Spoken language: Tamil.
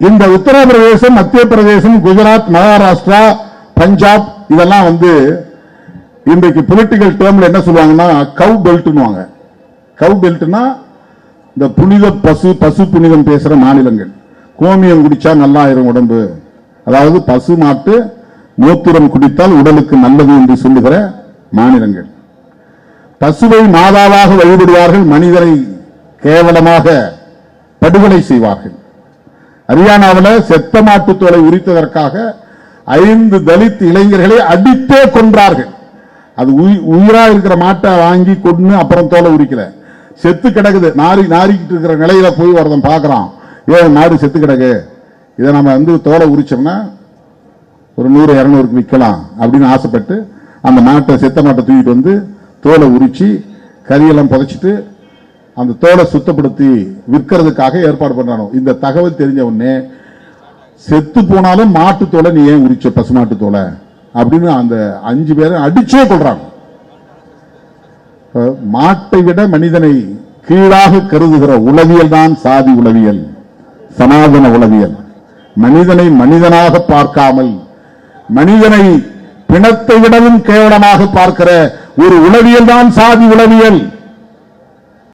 இந்த உத்தரப்பிரதேசம், மத்திய பிரதேசம், குஜராத், மகாராஷ்டிரா, பஞ்சாப் இதெல்லாம் இன்றைக்கு பொலிட்டிக்கல் டேர்ம்ல என்ன சொல்லுவாங்கன்னா கவ் பெல்ட்னுவாங்க. கவ் பெல்ட்னா இந்த புனித பசு புனிதம் பேசுற மாநிலங்கள். கோமியம் குடிச்சா நல்லா ஆயிரும் உடம்பு, அதாவது பசு மாட்டு மூத்திரம் குடித்தால் உடலுக்கு நல்லது என்று சொல்லுகிற மாநிலங்கள். பசுவை மாதாவாக வழிபடுவார்கள், மனிதரை கேவலமாக படுகொலை செய்வார்கள். ஹரியானாவில் செத்த மாட்டு தோலை உரித்ததற்காக 5 தலித் இளைஞர்களை அடித்தே கொன்றார்கள். அது உயிரா இருக்கிற மாட்டை வாங்கி கொண்டு அப்புறம் தோலை உரிக்கல, செத்து கிடக்குது, நாரிக்கிட்டு இருக்கிற நிலையில போய் ஒருத்தன் பார்க்கறான், ஏன் மாடு செத்து கிடக்கு, இதை நம்ம தோலை உரிச்சோம்னா ஒரு 100-200க்கு விற்கலாம் அப்படின்னு ஆசைப்பட்டு அந்த மாட்டை, செத்த மாட்டை தூக்கிட்டு தோலை உரிச்சு கரியெல்லாம் புதைச்சிட்டு அந்த தோலை சுத்தப்படுத்தி விற்கிறதுக்காக ஏற்பாடு பண்றானோ. இந்த தகவல் தெரிஞ்ச உடனே செத்து போனாலும் மாட்டு தோலை நீ ஏன் உரிச்ச, பசுமாட்டு தோலை அப்படின்னு அந்த 5 பேரும் அடிச்சே கொள்றாங்க. மாட்டை விட மனிதனை கீழாக கருதுகிற உளவியல் தான் சாதி உளவியல், சனாதன உளவியல். மனிதனை மனிதனாக பார்க்காமல் மனிதனை பிணத்தை விடவும் கேவலமாக பார்க்கிற ஒரு உளவியல் தான் சாதி உளவியல்.